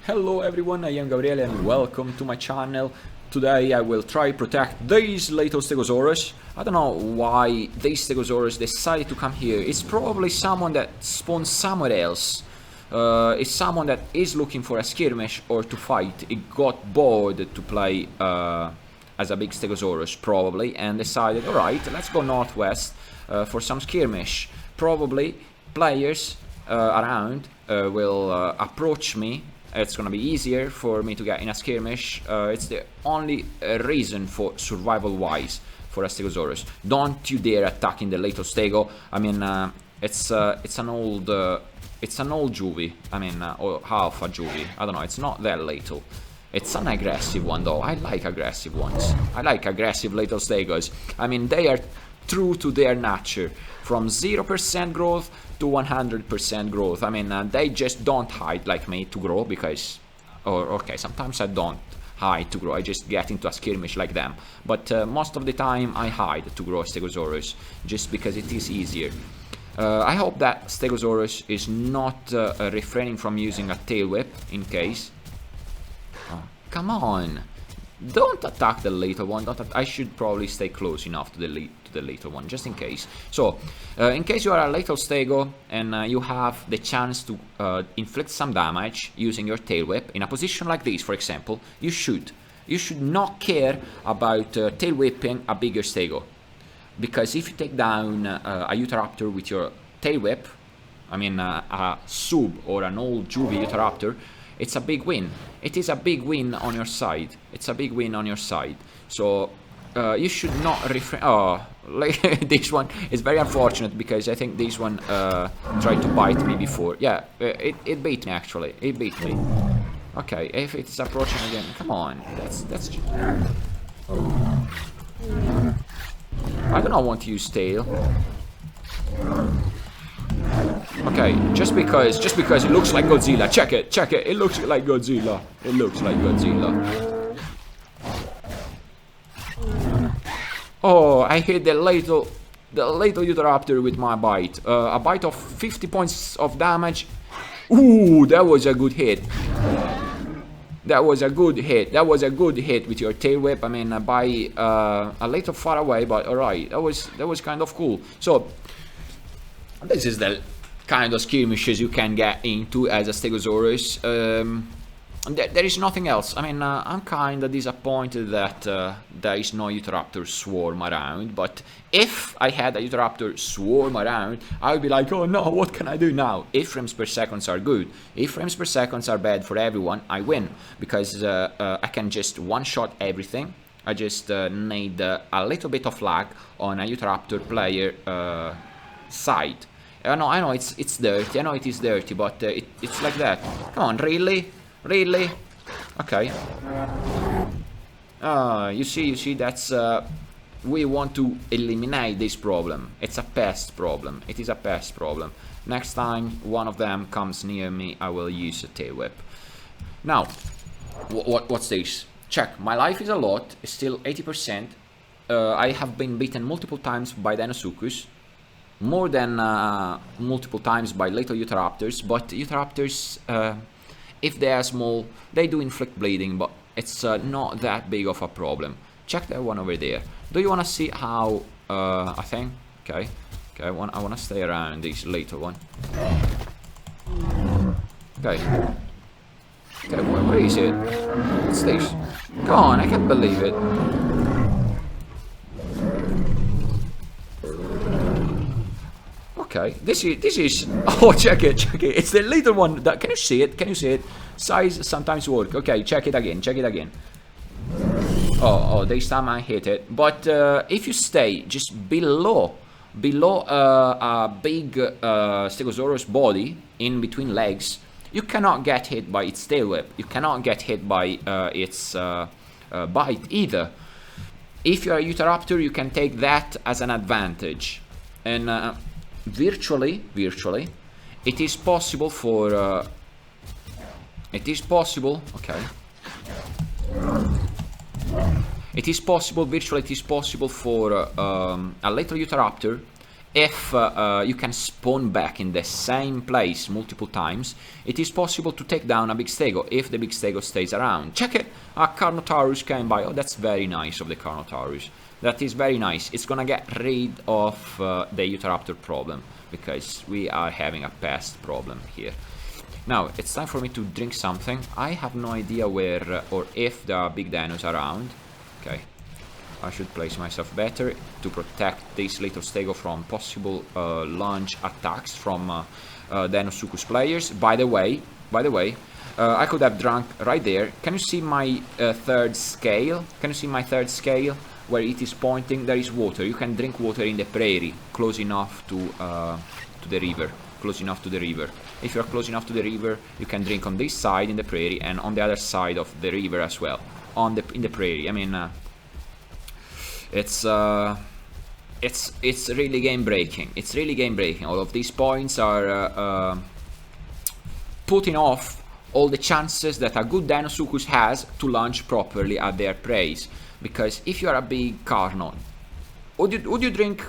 Hello everyone, I am Gabriele and welcome to my channel. Today I will try protect this little Stegosaurus. I don't know why this Stegosaurus decided to come here. It's probably someone that spawned somewhere else. It's someone that is looking for a skirmish or to fight. It got bored to play as a big Stegosaurus probably and decided, alright, let's go northwest for some skirmish. Probably players around will approach me. It's gonna be easier for me to get in a skirmish. It's the only reason for survival wise for a Stegosaurus. Don't you dare attacking the little Stego. I mean, it's an old juvie. I mean, or half a juvie. I don't know. It's not that little. It's an aggressive one though. I like aggressive ones. I like aggressive little Stegos. I mean, they are true to their nature. From 0% growth to 100% growth. I mean, they just don't hide like me to grow because... okay, sometimes I don't hide to grow. I just get into a skirmish like them. But most of the time I hide to grow Stegosaurus just because it is easier. I hope that Stegosaurus is not refraining from using a tail whip in case. Oh, come on! Don't attack the little one. I should probably stay close enough to the little one, just in case. So, in case you are a little Stego and you have the chance to inflict some damage using your tail whip in a position like this, for example, you should not care about tail whipping a bigger Stego, because if you take down a Utahraptor with your tail whip, I mean a sub or an old juvie Utahraptor, it's a big win. It is a big win on your side. It's a big win on your side. So you should not refrain. Oh, like this one is very unfortunate because I think this one tried to bite me before. Yeah, it beat me actually. It beat me. Okay, if it's approaching again, come on. That's. I do not want to use tail. Okay, just because it looks like Godzilla. Check it. It looks like Godzilla. It looks like Godzilla. Oh, I hit the little Utahraptor with my bite. A bite of 50 points of damage. Ooh, that was a good hit. That was a good hit. That was a good hit with your tail whip. I mean, by a little far away, but alright. That was kind of cool. So this is the kind of skirmishes you can get into as a Stegosaurus. There is nothing else. I mean, I'm kind of disappointed that there is no Utahraptor swarm around. But if I had a Utahraptor swarm around, I would be like, oh no, what can I do now? If frames per second are good. If frames per second are bad for everyone, I win. Because I can just one-shot everything. I just need a little bit of lag on a Utahraptor player side. I know it's dirty. I know it is dirty, but it's like that. Come on, really? Really? Okay. You see, that's we want to eliminate this problem. It's a pest problem. It is a pest problem. Next time one of them comes near me, I will use a tail whip. Now, what's this? Check. My life is a lot. It's still 80%. I have been beaten multiple times by Dinosaurus. More than multiple times by little Utahraptors, but Utahraptors, if they are small, they do inflict bleeding, but it's not that big of a problem. Check that one over there. Do you want to see how, I think, okay, I want to stay around this little one. Okay, where is it? What's this? Come on, I can't believe it. Okay, this is. Oh, check it. It's the little one. That, can you see it? Size sometimes work. Okay, check it again. Oh, this time I hit it. But if you stay just below a big Stegosaurus body in between legs, you cannot get hit by its tail whip. You cannot get hit by its bite either. If you are a Utahraptor, you can take that as an advantage, and virtually it is possible for it is possible for a little Utahraptor if you can spawn back in the same place multiple times, it is possible to take down a big stego if the big stego stays around. Check it! A Carnotaurus came by. Oh, that's very nice of the Carnotaurus. That is very nice. It's gonna get rid of the Utahraptor problem, because we are having a pest problem here. Now, it's time for me to drink something. I have no idea where or if there are big dinos around. Okay. I should place myself better to protect this little stego from possible launch attacks from Deinosuchus players. By the way, I could have drunk right there. Can you see my third scale? Can you see my third scale where it is pointing? There is water. You can drink water in the prairie, close enough to the river. Close enough to the river. If you're close enough to the river, you can drink on this side in the prairie and on the other side of the river as well. In the prairie. I mean. It's really game breaking. It's really game breaking. All of these points are putting off all the chances that a good Deinosuchus has to launch properly at their prey. Because if you are a big Carno, would you drink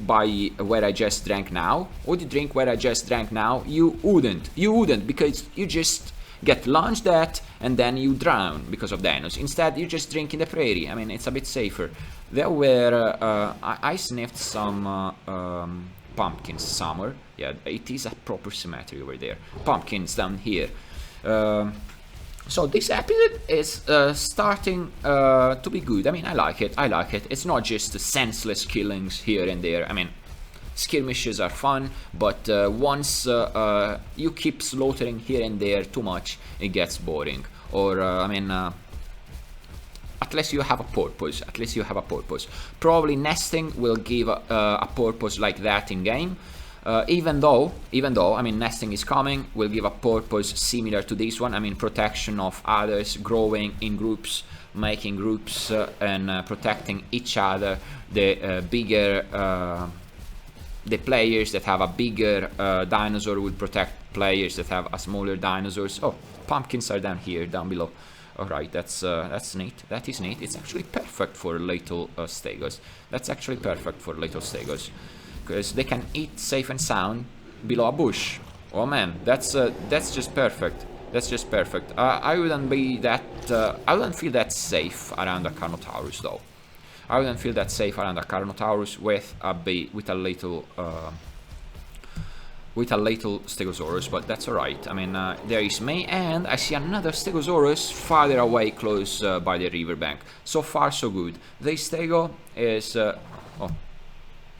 by where I just drank now? Would you drink where I just drank now? You wouldn't. You wouldn't, because you just get launched at and then you drown because of dinos. Instead, you just drink in the prairie. I mean, it's a bit safer. There were I sniffed some pumpkins somewhere. Yeah, it is a proper cemetery over there. Pumpkins down here. So this episode is starting to be good. I mean, I like it. I like it. It's not just senseless killings here and there. I mean, skirmishes are fun, but once you keep slaughtering here and there too much, it gets boring. Or, I mean, at least you have a purpose. At least you have a purpose. Probably nesting will give a purpose like that in game. Even though, I mean, nesting is coming, will give a purpose similar to this one. I mean, protection of others, growing in groups, making groups, and protecting each other. The bigger the players that have a bigger dinosaur will protect players that have a smaller dinosaurs. Oh, pumpkins are down here, down below. Alright, that's neat. That is neat. It's actually perfect for little stegos. That's actually perfect for little stegos, because they can eat safe and sound below a bush. Oh man, that's just perfect. That's just perfect. I wouldn't be that. I wouldn't feel that safe around a Carnotaurus though. I wouldn't feel that safe around a Carnotaurus with a little Stegosaurus, but that's alright. I mean, there is me, and I see another Stegosaurus farther away, close by the riverbank. So far, so good. This Stego is... oh,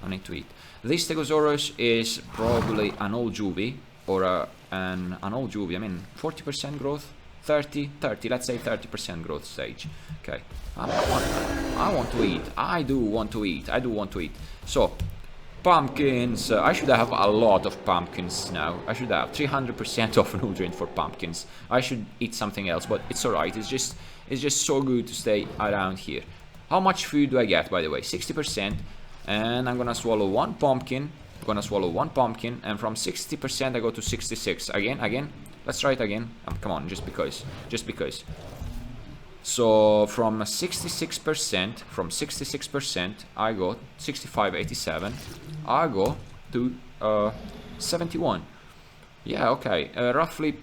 I need to eat. This Stegosaurus is probably an old juvie, or an old juvie. I mean, 40% growth, 30, let's say 30% growth stage. Okay, I want to eat. I do want to eat. So, pumpkins. I should have a lot of pumpkins now. I should have 300% of nutrient for pumpkins. I should eat something else, but it's alright. It's just so good to stay around here. How much food do I get, by the way? 60%. And I'm gonna swallow one pumpkin. And from 60% I go to 66. Again. Let's try it again. Come on, just because. So from 66%, I go 65, 87. I go to 71. Yeah, okay. Roughly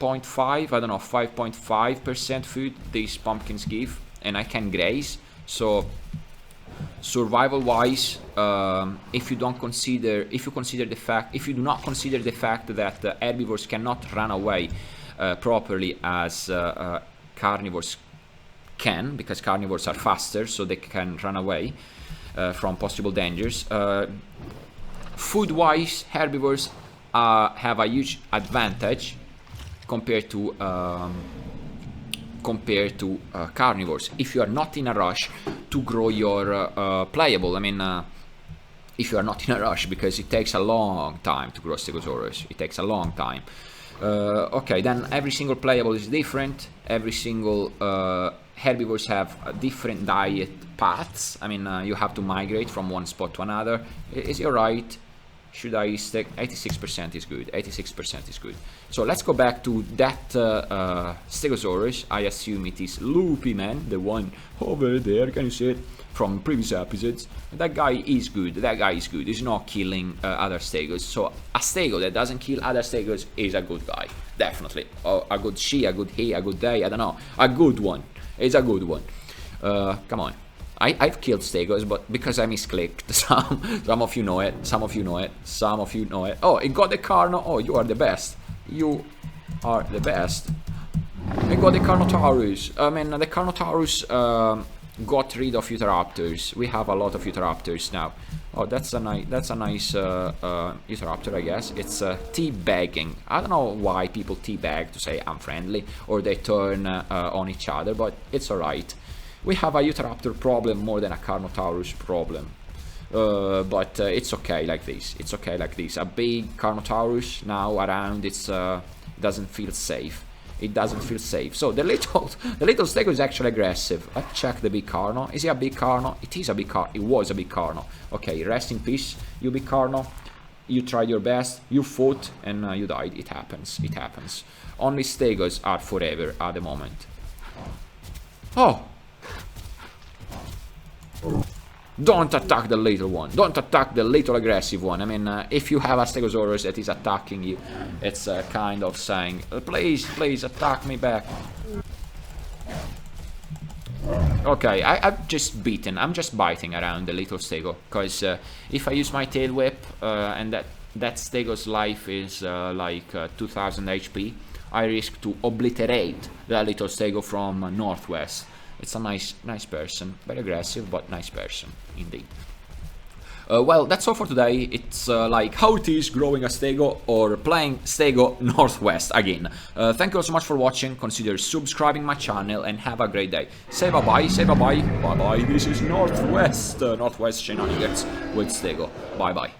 0.5, I don't know, 5.5% food these pumpkins give, and I can graze. So survival wise, if you do not consider the fact that herbivores cannot run away properly as carnivores can, because carnivores are faster, so they can run away from possible dangers. Food wise, herbivores have a huge advantage compared to carnivores. If you are not in a rush to grow your playable, I mean, if you are not in a rush, because it takes a long time to grow Stegosaurus, it takes a long time. Okay, then every single playable is different. Every single herbivores have different diet paths. I mean, you have to migrate from one spot to another. Is it right? Should I stick? 86% is good. 86% is good. So let's go back to that Stegosaurus. I assume it is Loopy Man, the one over there. Can you see it? From previous episodes. That guy is good. That guy is good. He's not killing other Stegos. So a Stego that doesn't kill other Stegos is a good guy. Definitely. Or a good she, a good he, a good they. I don't know. A good one. It's a good one. Come on. I've killed Stegos, but because I misclicked. Some of you know it. Some of you know it. Some of you know it. Oh, it got the Carno. Oh, you are the best. You are the best. I got the Carnotaurus. I mean, the Carnotaurus got rid of Utahraptors. We have a lot of Utahraptors now. Oh, that's a nice Utahraptor, I guess. It's teabagging. I don't know why people teabag to say I'm friendly, or they turn on each other, but it's alright. We have a Utahraptor problem more than a Carnotaurus problem. But it's okay like this. It's okay like this. A big Carnotaurus now around, it's doesn't feel safe. It doesn't feel safe. So the little Stego is actually aggressive. Let's check the big Carno. Is he a big Carno? It is a big Carno. It was a big Carno. Okay, rest in peace, you big Carno. You tried your best. You fought and you died. It happens. It happens. Only Stegos are forever at the moment. Oh. Don't attack the little one. Don't attack the little aggressive one. I mean, if you have a Stegosaurus that is attacking you, it's kind of saying, please, please attack me back. Okay, I'm just beaten. I'm just biting around the little Stego. Because if I use my tail whip and that Stego's life is like 2000 HP, I risk to obliterate the little Stego from northwest. It's a nice person, very aggressive, but nice person, indeed. Well, that's all for today. It's like how it is growing a Stego or playing Stego Northwest again. Thank you all so much for watching. Consider subscribing my channel and have a great day. Say bye-bye, say bye-bye. Bye-bye, this is Northwest Shenanigans with Stego. Bye-bye.